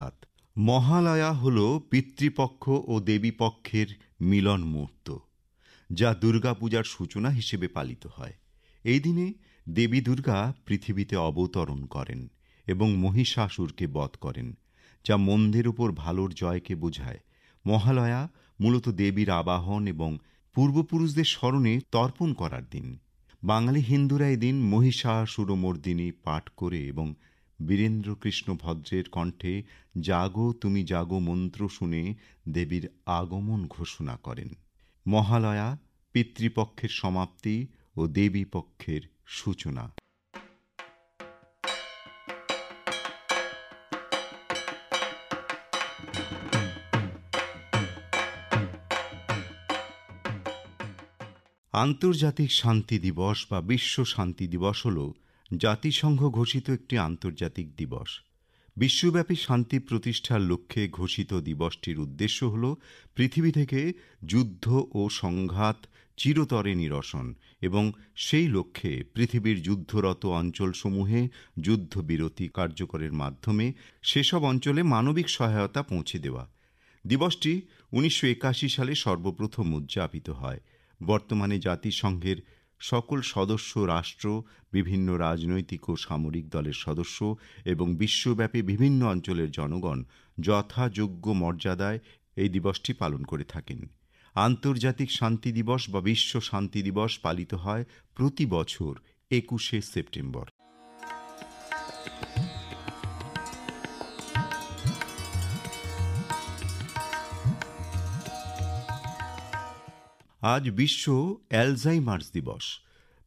সাত। মহালয়া হল পিতৃপক্ষ ও দেবীপক্ষের মিলন মুহূর্ত, যা দুর্গাপূজার সূচনা হিসেবে পালিত হয়। এই দিনে দেবী দুর্গা পৃথিবীতে অবতরণ করেন এবং মহিষাসুরকে বধ করেন, যা মন্দের উপর ভালোর জয়কে বোঝায়। মহালয়া মূলত দেবীর আবাহন এবং পূর্বপুরুষদের স্মরণে তর্পণ করার দিন। বাঙালি হিন্দুরা এদিন মহিষাসুরমর্দিনী পাঠ করে এবং বীরেন্দ্রকৃষ্ণ ভদ্রের কণ্ঠে জাগো তুমি জাগো মন্ত্র শুনে দেবীর আগমন ঘোষণা করেন। মহালয়া পিতৃপক্ষের সমাপ্তি ও দেবী পক্ষের সূচনা। আন্তর্জাতিক শান্তি দিবস বা বিশ্ব শান্তি দিবস হল জাতিসংঘ ঘোষিত একটি আন্তর্জাতিক দিবস। বিশ্বব্যাপী শান্তি প্রতিষ্ঠার লক্ষ্যে ঘোষিত দিবসটির উদ্দেশ্য হল পৃথিবী থেকে যুদ্ধ ও সংঘাত চিরতরে নিরসন এবং সেই লক্ষ্যে পৃথিবীর যুদ্ধরত অঞ্চলসমূহে যুদ্ধবিরতি কার্যকরের মাধ্যমে সেসব অঞ্চলে মানবিক সহায়তা পৌঁছে দেওয়া। দিবসটি ১৯৮১ সালে সর্বপ্রথম উদযাপিত হয়। বর্তমানে জাতিসংঘের সকল সদস্য রাষ্ট্র, বিভিন্ন রাজনৈতিক ও সামরিক দলের সদস্য এবং বিশ্বব্যাপী বিভিন্ন অঞ্চলের জনগণ যথাযোগ্য মর্যাদায় এই দিবসটি পালন করে থাকেন। আন্তর্জাতিক শান্তি দিবস বা বিশ্ব শান্তি দিবস পালিত হয় প্রতি বছর ২১শে সেপ্টেম্বর। আজ বিশ্ব অ্যালজাইমার্স দিবস।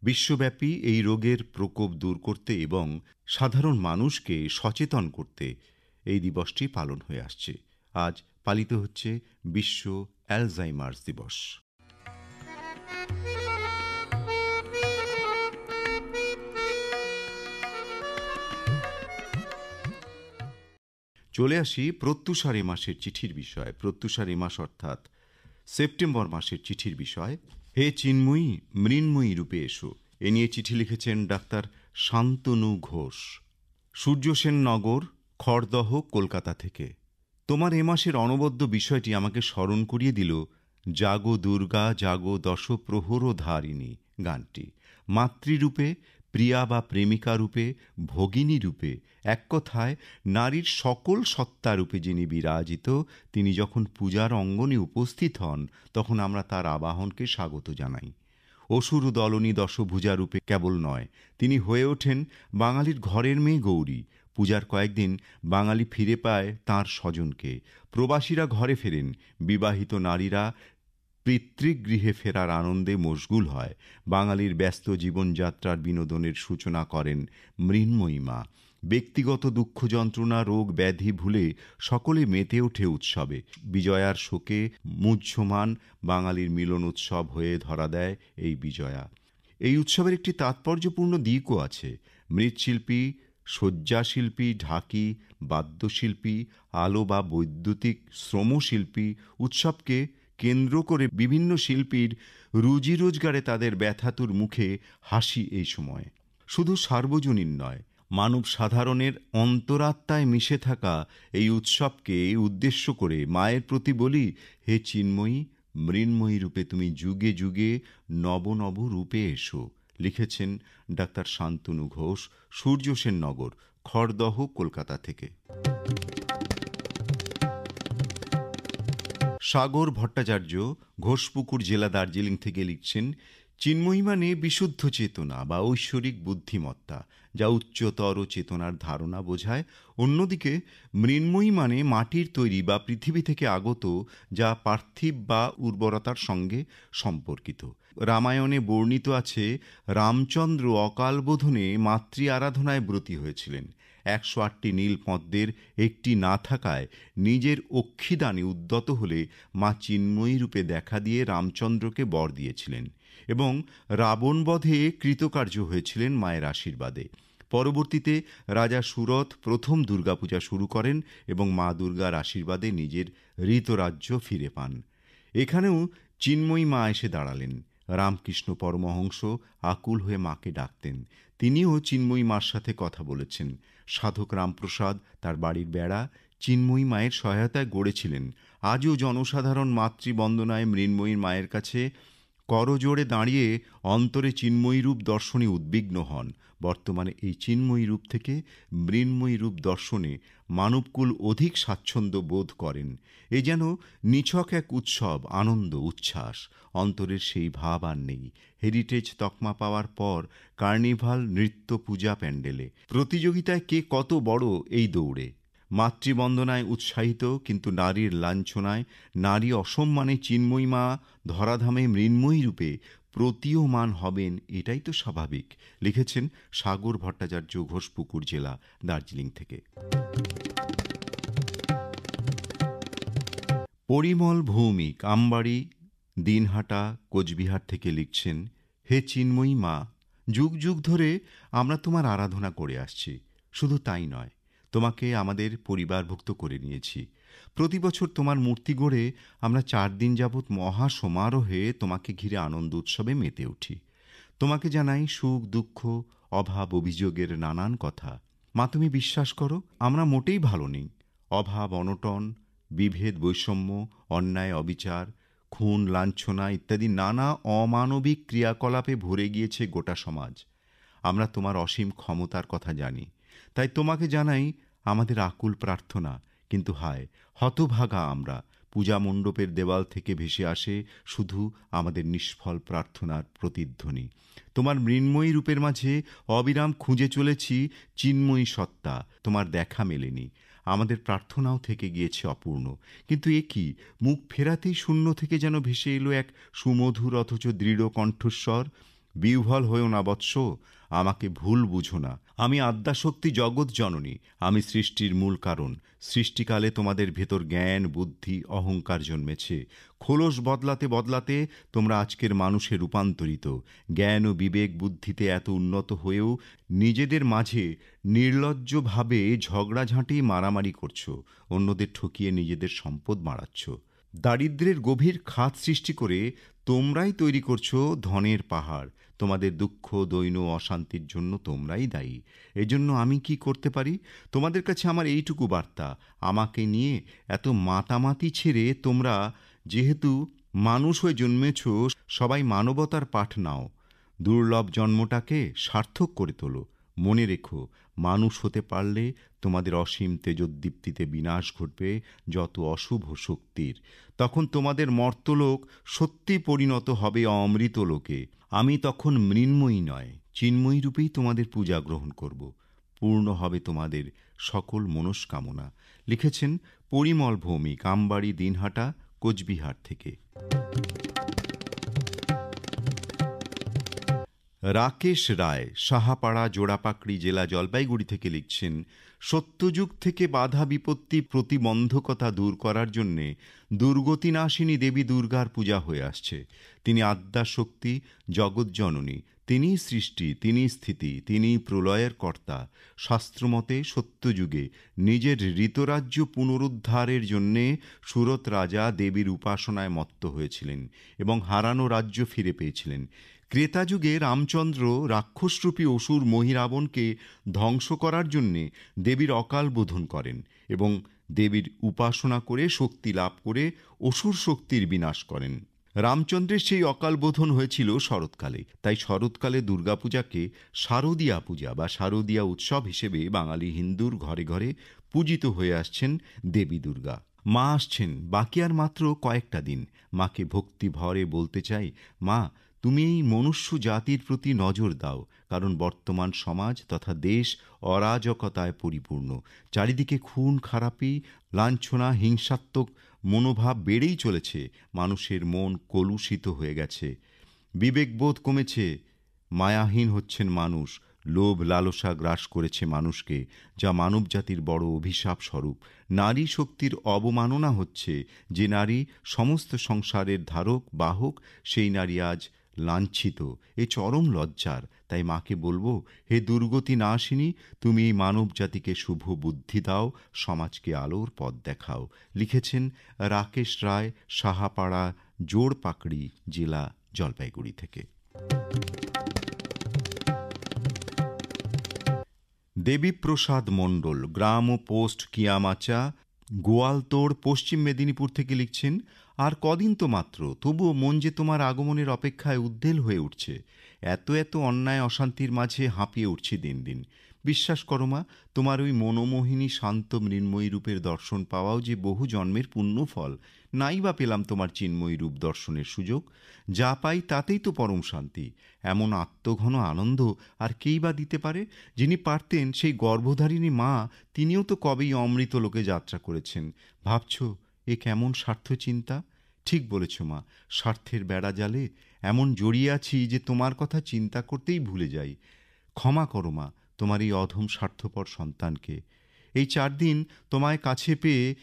বিশ্বব্যাপী এই রোগের প্রকোপ দূর করতে এবং সাধারণ মানুষকে সচেতন করতে এই দিবসটি পালন হয়ে আসছে। আজ পালিত হচ্ছে বিশ্ব অ্যালজাইমার্স দিবস। চলে আসি প্রত্যুষারে মাসের চিঠির বিষয়। প্রত্যুষারে মাস অর্থাৎ সেপ্টেম্বর মাসের চিঠির বিষয়। হে চিন্ময়ী, মৃন্ময়ী রূপে এসো, এ নিয়ে চিঠি লিখেছেন ডাক্তার শান্তনু ঘোষ, সূর্যসেন নগর, খড়দহ, কলকাতা থেকে। তোমার এ মাসের অনবদ্য বিষয়টি আমাকে স্মরণ করিয়ে দিল জাগো দুর্গা জাগো দশপ্রহর ধারিণী গানটি। মাতৃরূপে, প্রিয়া বা প্রেমিকা রূপে, ভগিনী রূপে, এক কথায় নারীর সকল সত্তারূপে যিনি বিরাজিত, তিনি যখন পূজার অঙ্গনে উপস্থিত হন তখন আমরা তার আবাহনকে স্বাগত জানাই। অসুর দলনী দশভুজা রূপে কেবল নয়, তিনি হয়ে ওঠেন বাঙালির ঘরের মেয়ে গৌরী। পূজার কয়েকদিন বাঙালি ফিরে পায় তাঁর স্বজনকে, প্রবাসীরা ঘরে ফেরেন, বিবাহিত নারীরা পিতৃগৃহে ফেরার আনন্দে মশগুল হয়। বাঙালির ব্যস্ত জীবনযাত্রার বিনোদনের সূচনা করেন মৃন্ময়ী মা। ব্যক্তিগত দুঃখ যন্ত্রণা রোগ ব্যাধি ভুলে সকলে মেতে ওঠে উৎসবে। বিজয়ার শোকে মুহ্যমান বাঙালির মিলন উৎসব হয়ে ধরা দেয় এই বিজয়া। এই উৎসবের একটি তাৎপর্যপূর্ণ দিকও আছে। মৃৎশিল্পী, শয্যাশিল্পী, ঢাকি, বাদ্যশিল্পী, আলো বা বৈদ্যুতিক শ্রমশিল্পী উৎসবকে কেন্দ্র করে বিভিন্ন শিল্পীর রুজি রোজগারে তাদের ব্যথাতুর মুখে হাসি এই সময়। শুধু সার্বজনীন নয়, মানব সাধারণের অন্তরাত্মায় মিশে থাকা এই উৎসবকে উদ্দেশ্য করে মায়ের প্রতি বলি, হে চিন্ময়ী, মৃন্ময়ী রূপে তুমি যুগে যুগে নব নব রূপে এসো। লিখেছেন ডাক্তার শান্তনু ঘোষ, সূর্যসেন নগর, খড়দহ, কলকাতা থেকে। সাগর ভট্টাচার্য, ঘোষপুকুর জেলা, দার্জিলিং থেকে লিখছেন, চিন্ময়ী মানে বিশুদ্ধ চেতনা বা ঐশ্বরিক বুদ্ধিমত্তা, যা উচ্চতর চেতনার ধারণা বোঝায়। অন্যদিকে মৃন্ময়ী মানে মাটির তৈরি বা পৃথিবী থেকে আগত, যা পার্থিব বা উর্বরতার সঙ্গে সম্পর্কিত। রামায়ণে বর্ণিত আছে, রামচন্দ্র অকালবোধনে মাতৃ আরাধনায় ব্রতী হয়েছিলেন। ১০৮টি নীল পদ্মের একটি না থাকায় নিজের অক্ষিদানে উদ্যত হলে মা চিন্ময়ী রূপে দেখা দিয়ে রামচন্দ্রকে বর দিয়েছিলেন এবং রাবণবধে কৃতকার্য হয়েছিলেন মায়ের আশীর্বাদে। পরবর্তীতে রাজা সুরথ প্রথম দুর্গাপূজা শুরু করেন এবং মা দুর্গার আশীর্বাদে নিজের ঋতরাজ্য ফিরে পান। এখানেও চিন্ময়ী মা এসে দাঁড়ালেন। রামকৃষ্ণ পরমহংস আকুল হয়ে মাকে ডাকতেন। তিনিও চিন্ময়ী মার সাথে কথা বলেছেন। সাধক রামপ্রসাদ তার বাড়ির বেড়া চিন্ময়ী মায়ের সহায়তায় গড়েছিলেন। আজও জনসাধারণ মাতৃবন্দনায় মৃন্ময়ীর মায়ের কাছে করজোড়ে দাঁড়িয়ে অন্তরে চিন্ময়ী রূপ দর্শনে উদ্বিগ্ন হন। বর্তমানে এই চিন্ময়ী রূপ থেকে মৃন্ময়ী রূপ দর্শনে মানবকুল অধিক স্বাচ্ছন্দ্য বোধ করেন। এ যেন নিছক এক উৎসব, আনন্দ, উচ্ছ্বাস। অন্তরের সেই ভাব আর নেই। হেরিটেজ তকমা পাওয়ার পর কার্নিভাল, নৃত্য, পূজা প্যান্ডেলে প্রতিযোগিতায় কে কত বড় এই দৌড়ে। মাতৃবন্দনায় উৎসাহিত কিন্তু নারীর লাঞ্ছনায়, নারী অসম্মানে চিন্ময়ী মা ধরাধামে মৃন্ময়ী রূপে প্রতীয়মান হবেন, এটাই তো স্বাভাবিক। লিখেছেন সাগর ভট্টাচার্য, ঘোষপুকুর জেলা, দার্জিলিং থেকে। পরিমল ভৌমিক, আমবাড়ি, দিনহাটা, কোচবিহার থেকে লিখছেন, হে চিন্ময়ী মা, যুগ যুগ ধরে আমরা তোমার আরাধনা করে আসছি। শুধু তাই নয়, তোমাকে আমাদের পরিবারভুক্ত করে নিয়েছি। প্রতি বছর তোমার মূর্তি গড়ে আমরা 4 দিন যাবৎ মহা সমারোহে তোমাকে ঘিরে আনন্দ উৎসবে মেতে উঠি। তোমাকে জানাই সুখ দুঃখ, অভাব অভিযোগের নানান কথা। মা, তুমি বিশ্বাস করো, আমরা মোটেই ভালো নেই। অভাব অনটন, বিভেদ বৈষম্য, অন্যায় অবিচার, খুন লাঞ্ছনা ইত্যাদি নানা অমানবিক ক্রিয়াকলাপে ভরে গিয়েছে গোটা সমাজ। আমরা তোমার অসীম ক্ষমতার কথা জানি, তাই তোমাকে জানাই আমাদের আকুল প্রার্থনা। কিন্তু হায়, হতভাগা আমরা। পূজা মণ্ডপের দেওয়াল থেকে ভেসে আসে শুধু আমাদের নিষ্ফল প্রার্থনার প্রতিধ্বনি। তোমার মৃন্ময়ী রূপের মাঝে অবিরাম খুঁজে চলেছি চিন্ময়ী সত্তা। তোমার দেখা মেলেনি, আমাদের প্রার্থনাও থেকে গিয়েছে অপূর্ণ। কিন্তু এ কি, মুখ ফেরাতেই শূন্য থেকে যেন ভেসে এলো এক সুমধুর অথচ দৃঢ় কণ্ঠস্বর, বিহ্বল হয়েও না বৎস, আমাকে ভুল বুঝো না। আমি আদ্যাশক্তি জগৎ জননী, আমি সৃষ্টির মূল কারণ। সৃষ্টিকালে তোমাদের ভেতর জ্ঞান বুদ্ধি অহংকার জন্মেছে। খোলস বদলাতে বদলাতে তোমরা আজকের মানুষে রূপান্তরিত। জ্ঞান ও বিবেক বুদ্ধিতে এত উন্নত হয়েও নিজেদের মাঝে নির্লজ্জভাবে ঝগড়াঝাঁটি মারামারি করছো, অন্যদের ঠকিয়ে নিজেদের সম্পদ বাড়াচ্ছ। দারিদ্র্যের গভীর খাত সৃষ্টি করে তোমরাই তৈরি করছো ধনের পাহাড়। তোমাদের দুঃখ দৈন্য অশান্তির জন্য তোমরাই দায়ী। এজন্য আমি কি করতে পারি? তোমাদের কাছে আমার এইটুকু বার্তা, আমাকে নিয়ে এত মাতামাতি ছেড়ে তোমরা যেহেতু মানুষ হয়ে জন্মেছ, সবাই মানবতার পাঠ নাও। দুর্লভ জন্মটাকে সার্থক করে তোলো। মনে রেখো, মানুষ হতে পারলে তোমাদের অসীম তেজোদ্দীপ্তিতে বিনাশ ঘটবে যত অশুভ শক্তির। তখন তোমাদের মর্তলোক সত্যি পরিণত হবে অমৃতলোকে। আমি তখন মৃন্ময়ী নয়, চিন্ময়ী রূপেই তোমাদের পূজা গ্রহণ করব। পূর্ণ হবে তোমাদের সকল মনস্কামনা। লিখেছেন পরিমল ভৌমিক, আমবাড়ি, দিনহাটা, কোচবিহার থেকে। রাকেশ রায়, সাহাপাড়া, জোড়াপাকড়ি জেলা, জলপাইগুড়ি থেকে লিখছেন, সত্যযুগ থেকে বাধা বিপত্তি প্রতিবন্ধকতা দূর করার জন্যে দুর্গতিনাশিনী দেবী দুর্গার পূজা হয়ে আসছে। তিনি আদ্যাশক্তি, জগৎজননী। তিনিই সৃষ্টি, তিনিই স্থিতি, তিনিই প্রলয়ের কর্তা। শাস্ত্রমতে সত্যযুগে নিজের ঋতরাজ্য পুনরুদ্ধারের জন্যে সুরত রাজা দেবীর উপাসনায় মত্ত হয়েছিলেন এবং হারানো রাজ্য ফিরে পেয়েছিলেন। ত্রেতাযুগে রামচন্দ্র রাক্ষসরূপী অসুর মহিরাবণকে ধ্বংস করার জন্যে দেবীর অকাল বোধন করেন এবং দেবীর উপাসনা করে শক্তি লাভ করে অসুর শক্তির বিনাশ করেন। রামচন্দ্রের সেই অকাল বোধন হয়েছিল শরৎকালে। তাই শরৎকালে দুর্গাপূজাকে শারদীয়া পূজা বা শারদীয়া উৎসব হিসেবে বাঙালি হিন্দুর ঘরে ঘরে পূজিত হয়ে আসছেন দেবী দুর্গা। মা আসছেন, বাকি আর মাত্র কয়েকটা দিন। মাকে ভক্তি ভরে বলতে চাই, মা, তুমি এই মনুষ্য জাতির প্রতি নজর দাও, কারণ বর্তমান সমাজ তথা দেশ অরাজকতায় পরিপূর্ণ। চারিদিকে খুন খারাপি, লাঞ্ছনা, হিংসাত্মক মনোভাব বেড়েই চলেছে। মানুষের মন কলুষিত হয়ে গেছে, বিবেকবোধ কমেছে, মায়াহীন হচ্ছেন মানুষ। লোভ লালসা গ্রাস করেছে মানুষকে, যা মানবজাতির বড় অভিশাপ স্বরূপ। নারী শক্তির অবমাননা হচ্ছে। যে নারী সমস্ত সংসারের ধারক বাহক, সেই নারী আজ লাঞ্ছিত। এ চরম লজ্জার। তাই মাকে বলবো, হে দুর্গতি নাশিনী, তুমি এই মানব জাতিকে শুভ বুদ্ধি দাও, সমাজকে আলোর পথ দেখাও। লিখেছেন রাকেশ রায়, সাহাপাড়া, জোড়পাকড়ি জেলা, জলপাইগুড়ি থেকে। দেবীপ্রসাদ মণ্ডল, গ্রাম ও পোস্ট কিয়ামাচা, গোয়ালতোড় পশ্চিম মেদিনীপুর থেকে লিখছেন, আর কদিন তো মাত্র, তবুও মন যে তোমার আগমনের অপেক্ষায় উদ্বেল হয়ে উঠছে। এত এত অন্যায় অশান্তির মাঝে হাঁপিয়ে উঠছি দিন দিন। বিশ্বাস করো মা, তোমার ওই মনোমোহিনী শান্ত মৃন্ময়ী রূপের দর্শন পাওয়াও যে বহু জন্মের পুণ্যফল। নাই বা পেলাম তোমার চিন্ময়ী রূপ দর্শনের সুযোগ, যা পাই তাতেই তো পরম শান্তি। এমন আত্মঘন আনন্দ আর কেই বা দিতে পারে? যিনি পারতেন, সেই গর্ভধারিণী মা, তিনিও তো কবেই অমৃত লোকে যাত্রা করেছেন। ভাবছ এ কেমন স্বার্থ চিন্তা? ঠিক বলেছ মা, স্বার্থের বেড়া জালে এমন জড়িয়ে আছি যে তোমার কথা চিন্তা করতেই ভুলে যাই। ক্ষমা করো মা তোমার এই অধম স্বার্থপর সন্তানকে। এই 4 দিন তোমায় কাছে পেয়ে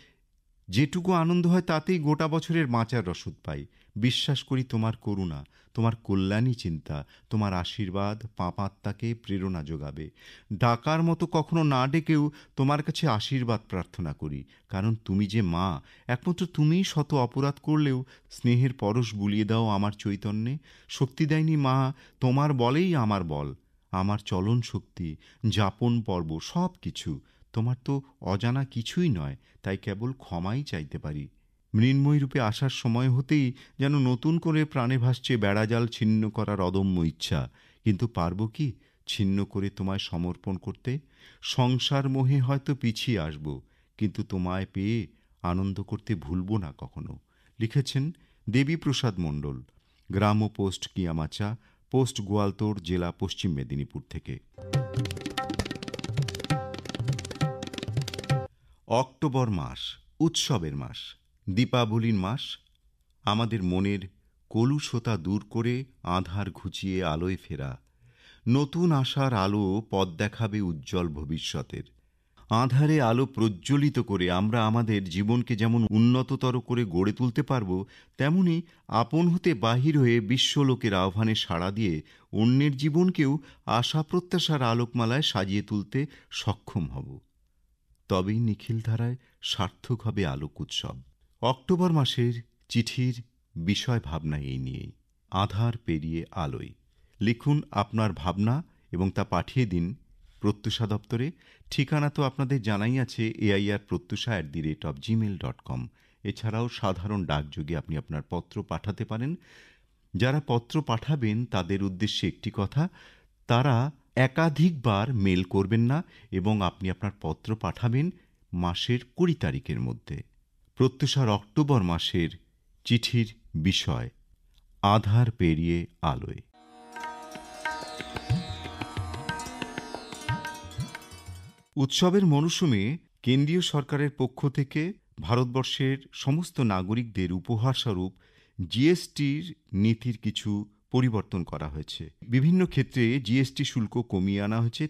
যেটুকু আনন্দ হয় তাতেই গোটা বছরের বাঁচার রসদ পাই। বিশ্বাস করি তোমার করুণা, তোমার কল্যাণী চিন্তা, তোমার আশীর্বাদ পাপাত্মাকে প্রেরণা যোগাবে। ডাকার মতো কখনো না ডেকেও তোমার কাছে আশীর্বাদ প্রার্থনা করি। কারণ তুমি যে মা, একমাত্র তুমিই শত অপরাধ করলেও স্নেহের পরশ বুলিয়ে দাও আমার চৈতন্যে। শক্তি দেয়নি মা, তোমার বলেই আমার বল, আমার চলন শক্তি, যাপন পর্ব সব কিছু। তোমার তো অজানা কিছুই নয়, তাই কেবল ক্ষমাই চাইতে পারি। মৃন্ময়ী রূপে আসার সময় হতেই যেন নতুন করে প্রাণে ভাসছে বেড়াজাল ছিন্ন করার অদম্য ইচ্ছা। কিন্তু পারব কি ছিন্ন করে তোমায় সমর্পণ করতে? সংসার মোহে হয়তো পিছিয়ে আসব, কিন্তু তোমায় পেয়ে আনন্দ করতে ভুলব না কখনো। লিখেছেন দেবীপ্রসাদ মণ্ডল, গ্রাম ও পোস্ট কিয়ামাচা, পোস্ট গোয়ালতোড়, জেলা পশ্চিম মেদিনীপুর থেকে। অক্টোবর মাস উৎসবের মাস, দীপাবলির মাস। আমাদের মনের কলুষতা দূর করে আঁধার ঘুচিয়ে আলোয় ফেরা। নতুন আশার আলো পথ দেখাবে উজ্জ্বল ভবিষ্যতের। আঁধারে আলো প্রজ্জ্বলিত করে আমরা আমাদের জীবনকে যেমন উন্নততর করে গড়ে তুলতে পারব, তেমনি আপন হতে বাহির হয়ে বিশ্বলোকের আহ্বানে সাড়া দিয়ে অন্যের জীবনকেও আশা প্রত্যাশার আলোকমালায় সাজিয়ে তুলতে সক্ষম হব। তবেই নিখিল ধারায় সার্থক হবে আলোক উৎসব। অক্টোবর মাসের চিঠির বিষয় ভাবনা এই নিয়েই, আধার পেরিয়ে আলোয়। লিখুন আপনার ভাবনা এবং তা পাঠিয়ে দিন প্রত্যুষা দপ্তরে। ঠিকানা তো আপনাদের জানাই আছে, airprotyusha@gmail.com। এছাড়াও সাধারণ ডাকযোগে আপনি আপনার পত্র পাঠাতে পারেন। যারা পত্র পাঠাবেন তাদের উদ্দেশ্যে একটি কথা, তারা একাধিকবার মেল করবেন না এবং আপনি আপনার পত্র পাঠাবেন মাসের 20 তারিখের মধ্যে। প্রত্যুষার অক্টোবর মাসের চিঠির বিষয়, আধার পেরিয়ে আলোয়। উৎসবের মরশুমে কেন্দ্রীয় সরকারের পক্ষ থেকে ভারতবর্ষের সমস্ত নাগরিকদের উপহারস্বরূপ জিএসটির নীতির কিছু পরিবর্তন করা হয়েছে। বিভিন্ন ক্ষেত্রে জিএসটি শুল্ক কমিয়ে আনা হয়েছে।